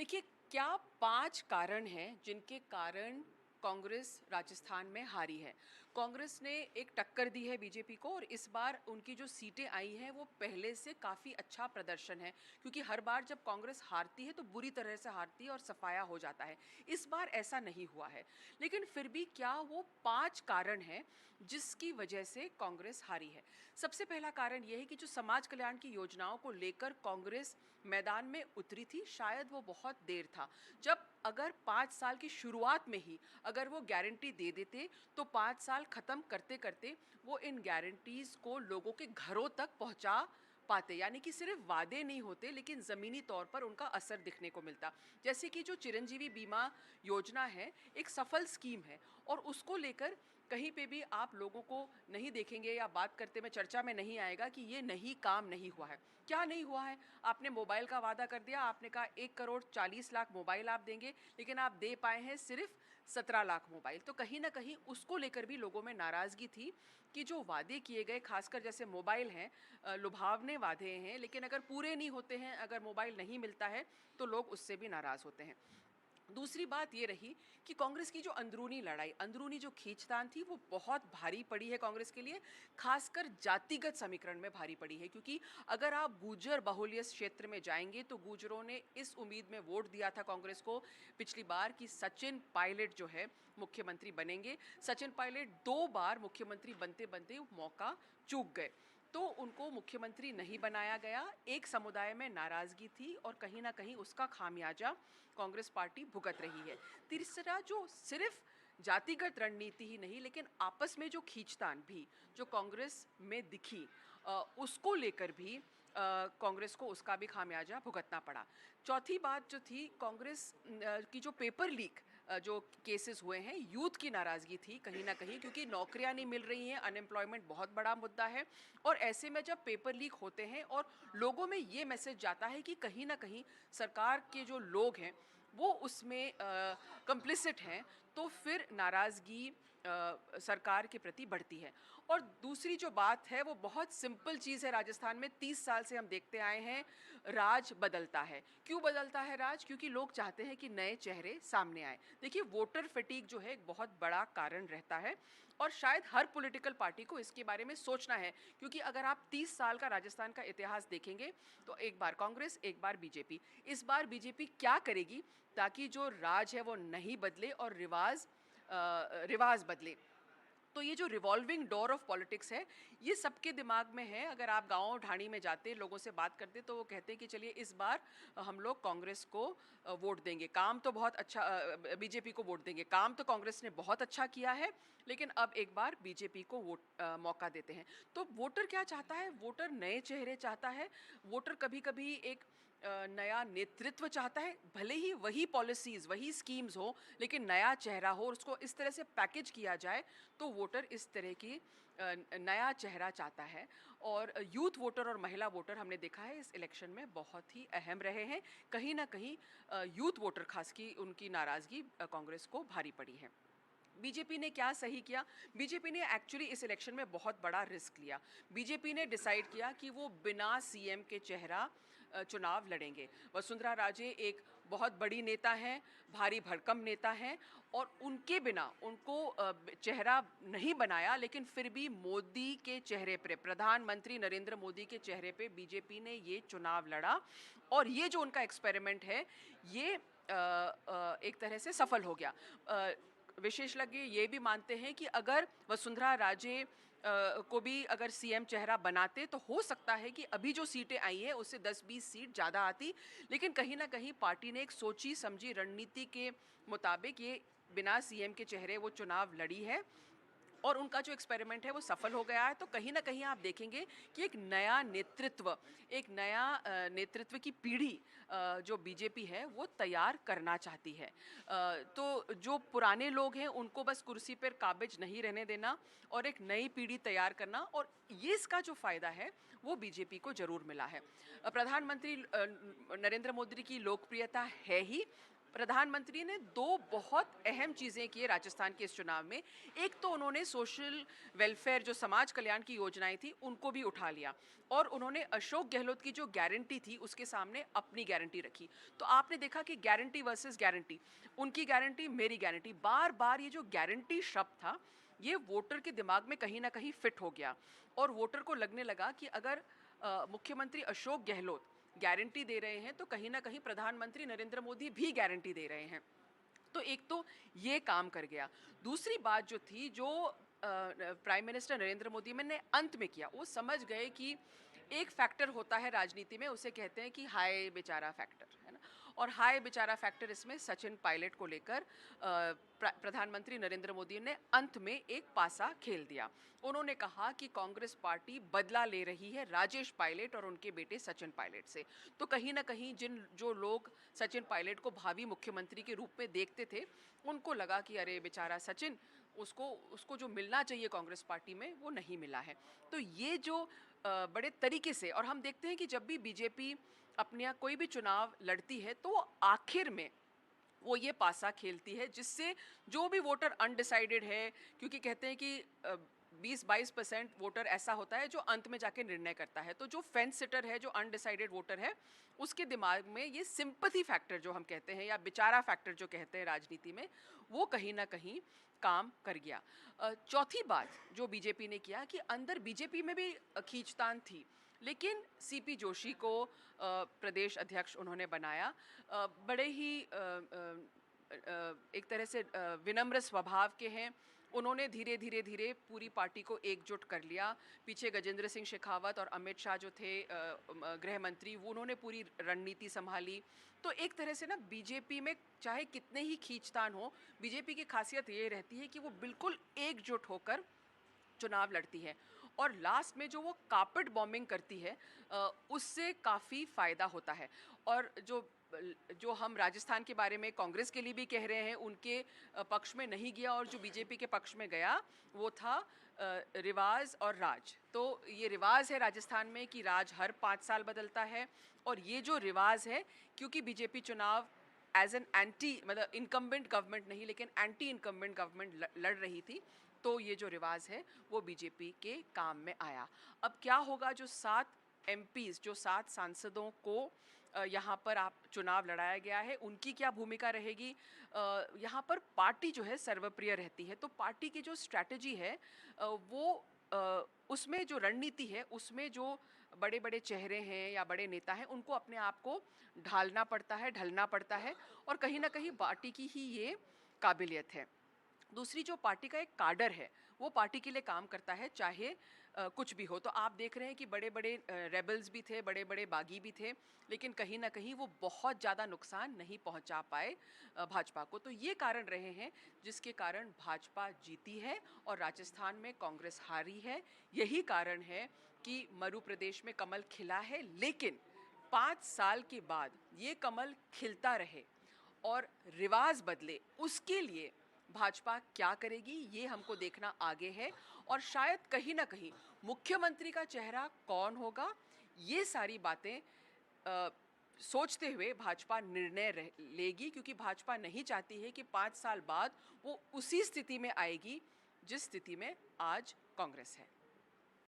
देखिए, क्या 5 कारण हैं जिनके कारण कांग्रेस राजस्थान में हारी है। कांग्रेस ने एक टक्कर दी है बीजेपी को और इस बार उनकी जो सीटें आई हैं वो पहले से काफ़ी अच्छा प्रदर्शन है, क्योंकि हर बार जब कांग्रेस हारती है तो बुरी तरह से हारती है और सफाया हो जाता है। इस बार ऐसा नहीं हुआ है। लेकिन फिर भी क्या वो 5 कारण हैं जिसकी वजह से कांग्रेस हारी है। सबसे पहला कारण ये है कि जो समाज कल्याण की योजनाओं को लेकर कांग्रेस मैदान में उतरी थी, शायद वो बहुत देर था। जब अगर 5 साल की शुरुआत में ही अगर वो गारंटी दे देते तो 5 साल ख़त्म करते करते वो इन गारंटीज़ को लोगों के घरों तक पहुंचा पाते, यानी कि सिर्फ वादे नहीं होते लेकिन ज़मीनी तौर पर उनका असर दिखने को मिलता। जैसे कि जो चिरंजीवी बीमा योजना है, एक सफल स्कीम है और उसको लेकर कहीं पे भी आप लोगों को नहीं देखेंगे या बात करते में चर्चा में नहीं आएगा कि ये नहीं काम नहीं हुआ है। क्या नहीं हुआ है? आपने मोबाइल का वादा कर दिया, आपने कहा 1 करोड़ 40 लाख मोबाइल आप देंगे, लेकिन आप दे पाए हैं सिर्फ 17 लाख मोबाइल। तो कहीं न कहीं उसको लेकर भी लोगों में नाराज़गी थी कि जो वादे किए गए, खासकर जैसे मोबाइल हैं, लुभावने वादे हैं, लेकिन अगर पूरे नहीं होते हैं, अगर मोबाइल नहीं मिलता है, तो लोग उससे भी नाराज़ होते हैं। दूसरी बात ये रही कि कांग्रेस की जो अंदरूनी लड़ाई, अंदरूनी जो खींचतान थी, वो बहुत भारी पड़ी है कांग्रेस के लिए, खासकर जातिगत समीकरण में भारी पड़ी है, क्योंकि अगर आप गुर्जर बहुल्य क्षेत्र में जाएंगे तो गुर्जरों ने इस उम्मीद में वोट दिया था कांग्रेस को पिछली बार कि सचिन पायलट जो है मुख्यमंत्री बनेंगे। सचिन पायलट 2 बार मुख्यमंत्री बनते बनते मौका चूक गए, तो उनको मुख्यमंत्री नहीं बनाया गया। एक समुदाय में नाराज़गी थी और कहीं न कहीं उसका खामियाजा कांग्रेस पार्टी भुगत रही है। तीसरा, जो सिर्फ जातिगत रणनीति ही नहीं लेकिन आपस में जो खींचतान भी जो कांग्रेस में दिखी, उसको लेकर भी कांग्रेस को उसका भी खामियाजा भुगतना पड़ा। चौथी बात जो थी, कांग्रेस की जो पेपर लीक जो केसेस हुए हैं, यूथ की नाराज़गी थी कहीं न कहीं, क्योंकि नौकरियाँ नहीं मिल रही हैं, अनएम्प्लॉयमेंट बहुत बड़ा मुद्दा है और ऐसे में जब पेपर लीक होते हैं और लोगों में ये मैसेज जाता है कि कहीं न कहीं सरकार के जो लोग हैं, वो उसमें कंप्लिसिट हैं, तो फिर नाराज़गी सरकार के प्रति बढ़ती है। और दूसरी जो बात है वो बहुत सिंपल चीज़ है, राजस्थान में 30 साल से हम देखते आए हैं, राज बदलता है। क्यों बदलता है राज? क्योंकि लोग चाहते हैं कि नए चेहरे सामने आए। देखिए, वोटर फटीग जो है एक बहुत बड़ा कारण रहता है और शायद हर पॉलिटिकल पार्टी को इसके बारे में सोचना है, क्योंकि अगर आप 30 साल का राजस्थान का इतिहास देखेंगे तो एक बार कांग्रेस, एक बार बीजेपी। इस बार बीजेपी क्या करेगी ताकि जो राज है वो नहीं बदले और रिवाज बदले। तो ये जो रिवॉल्विंग डोर ऑफ पॉलिटिक्स है, ये सबके दिमाग में है। अगर आप गाँव ढाणी में जाते, लोगों से बात करते, तो वो कहते हैं कि चलिए इस बार हम लोग कांग्रेस को वोट देंगे। काम तो बहुत अच्छा, बीजेपी को वोट देंगे। काम तो कांग्रेस ने बहुत अच्छा किया है, लेकिन अब एक बार बीजेपी को मौका देते हैं। तो वोटर क्या चाहता है? वोटर नए चेहरे चाहता है। वोटर कभी-कभी एक नया नेतृत्व चाहता है, भले ही वही पॉलिसीज़, वही स्कीम्स हो, लेकिन नया चेहरा हो और उसको इस तरह से पैकेज किया जाए, तो वोटर इस तरह की नया चेहरा चाहता है। और यूथ वोटर और महिला वोटर हमने देखा है इस इलेक्शन में बहुत ही अहम रहे हैं। कहीं न कहीं यूथ वोटर ख़ास की उनकी नाराज़गी कांग्रेस को भारी पड़ी है। बीजेपी ने क्या सही किया? बीजेपी ने एक्चुअली इस इलेक्शन में बहुत बड़ा रिस्क लिया। बीजेपी ने डिसाइड किया कि वो बिना सीएम के चेहरा चुनाव लड़ेंगे। वसुंधरा राजे एक बहुत बड़ी नेता हैं, भारी भरकम नेता हैं और उनके बिना उनको चेहरा नहीं बनाया, लेकिन फिर भी मोदी के चेहरे पे, प्रधानमंत्री नरेंद्र मोदी के चेहरे पे बीजेपी ने ये चुनाव लड़ा और ये जो उनका एक्सपेरिमेंट है, ये एक तरह से सफल हो गया। विशेषज्ञ ये भी मानते हैं कि अगर वसुंधरा राजे को भी अगर सीएम चेहरा बनाते तो हो सकता है कि अभी जो सीटें आई हैं उससे 10-20 सीट ज़्यादा आती, लेकिन कहीं न कहीं पार्टी ने एक सोची समझी रणनीति के मुताबिक ये बिना सीएम के चेहरे वो चुनाव लड़ी है और उनका जो एक्सपेरिमेंट है वो सफल हो गया है। तो कहीं न कहीं आप देखेंगे कि एक नया नेतृत्व, एक नया नेतृत्व की पीढ़ी जो बीजेपी है वो तैयार करना चाहती है। तो जो पुराने लोग हैं उनको बस कुर्सी पर काबिज नहीं रहने देना और एक नई पीढ़ी तैयार करना, और ये इसका जो फ़ायदा है वो बीजेपी को ज़रूर मिला है। प्रधानमंत्री नरेंद्र मोदी की लोकप्रियता है ही, प्रधानमंत्री ने दो बहुत अहम चीज़ें की राजस्थान के इस चुनाव में। एक तो उन्होंने सोशल वेलफेयर, जो समाज कल्याण की योजनाएं थी, उनको भी उठा लिया और उन्होंने अशोक गहलोत की जो गारंटी थी उसके सामने अपनी गारंटी रखी। तो आपने देखा कि गारंटी वर्सेस गारंटी, उनकी गारंटी मेरी गारंटी, बार बार ये जो गारंटी शब्द था ये वोटर के दिमाग में कहीं ना कहीं फिट हो गया और वोटर को लगने लगा कि अगर मुख्यमंत्री अशोक गहलोत गारंटी दे रहे हैं तो कहीं ना कहीं प्रधानमंत्री नरेंद्र मोदी भी गारंटी दे रहे हैं। तो एक तो ये काम कर गया। दूसरी बात जो थी, जो प्राइम मिनिस्टर नरेंद्र मोदी ने अंत में किया, वो समझ गए कि एक फैक्टर होता है राजनीति में, उसे कहते हैं कि हाय बेचारा फैक्टर, है ना। और हाय बेचारा फैक्टर इसमें सचिन पायलट को लेकर प्रधानमंत्री नरेंद्र मोदी ने अंत में एक पासा खेल दिया। उन्होंने कहा कि कांग्रेस पार्टी बदला ले रही है राजेश पायलट और उनके बेटे सचिन पायलट से। तो कहीं ना कहीं जो लोग सचिन पायलट को भावी मुख्यमंत्री के रूप में देखते थे, उनको लगा कि अरे बेचारा सचिन, उसको उसको जो मिलना चाहिए कांग्रेस पार्टी में वो नहीं मिला है। तो ये जो बड़े तरीके से, और हम देखते हैं कि जब भी बीजेपी अपने यहाँ कोई भी चुनाव लड़ती है तो आखिर में वो ये पासा खेलती है जिससे जो भी वोटर अनडिसाइडेड है, क्योंकि कहते हैं कि 20-22% वोटर ऐसा होता है जो अंत में जाके निर्णय करता है। तो जो फेंस सिटर है, जो अनडिसाइडेड वोटर है, उसके दिमाग में ये सिंपैथी फैक्टर जो हम कहते हैं या बेचारा फैक्टर जो कहते हैं राजनीति में, वो कहीं ना कहीं काम कर गया। चौथी बात जो बीजेपी ने किया कि अंदर बीजेपी में भी खींचतान थी, लेकिन सीपी जोशी को प्रदेश अध्यक्ष उन्होंने बनाया। बड़े ही एक तरह से विनम्र स्वभाव के हैं। उन्होंने धीरे धीरे धीरे पूरी पार्टी को एकजुट कर लिया। पीछे गजेंद्र सिंह शेखावत और अमित शाह जो थे गृह मंत्री, वो उन्होंने पूरी रणनीति संभाली। तो एक तरह से ना बीजेपी में चाहे कितने ही खींचतान हो, बीजेपी की खासियत ये रहती है कि वो बिल्कुल एकजुट होकर चुनाव लड़ती है और लास्ट में जो वो कार्पेट बॉम्बिंग करती है उससे काफ़ी फ़ायदा होता है। और जो हम राजस्थान के बारे में कांग्रेस के लिए भी कह रहे हैं, उनके पक्ष में नहीं गया और जो बीजेपी के पक्ष में गया वो था रिवाज और राज। तो ये रिवाज है राजस्थान में कि राज हर 5 साल बदलता है, और ये जो रिवाज है, क्योंकि बीजेपी चुनाव एज एन एंटी, मतलब इनकम्बेंट गवर्नमेंट नहीं लेकिन एंटी इनकम्बेंट गवर्नमेंट लड़ रही थी, तो ये जो रिवाज है वो बीजेपी के काम में आया। अब क्या होगा, जो 7 एमपीज, जो 7 सांसदों को यहाँ पर आप चुनाव लड़ाया गया है, उनकी क्या भूमिका रहेगी। यहाँ पर पार्टी जो है सर्वप्रिय रहती है, तो पार्टी की जो स्ट्रैटेजी है वो उसमें जो रणनीति है, उसमें जो बड़े बड़े चेहरे हैं या बड़े नेता हैं, उनको अपने आप को ढालना पड़ता है, ढलना पड़ता है, और कहीं ना कहीं पार्टी की ही ये काबिलियत है। दूसरी, जो पार्टी का एक काडर है, वो पार्टी के लिए काम करता है, चाहे कुछ भी हो। तो आप देख रहे हैं कि बड़े बड़े रेबल्स भी थे, बड़े बड़े बागी भी थे, लेकिन कहीं ना कहीं वो बहुत ज़्यादा नुकसान नहीं पहुंचा पाए भाजपा को। तो ये कारण रहे हैं जिसके कारण भाजपा जीती है और राजस्थान में कांग्रेस हारी है। यही कारण है कि मध्य प्रदेश में कमल खिला है, लेकिन 5 साल के बाद ये कमल खिलता रहे और रिवाज बदले, उसके लिए भाजपा क्या करेगी ये हमको देखना आगे है। और शायद कहीं ना कहीं मुख्यमंत्री का चेहरा कौन होगा, ये सारी बातें सोचते हुए भाजपा निर्णय लेगी, क्योंकि भाजपा नहीं चाहती है कि 5 साल बाद वो उसी स्थिति में आएगी जिस स्थिति में आज कांग्रेस है।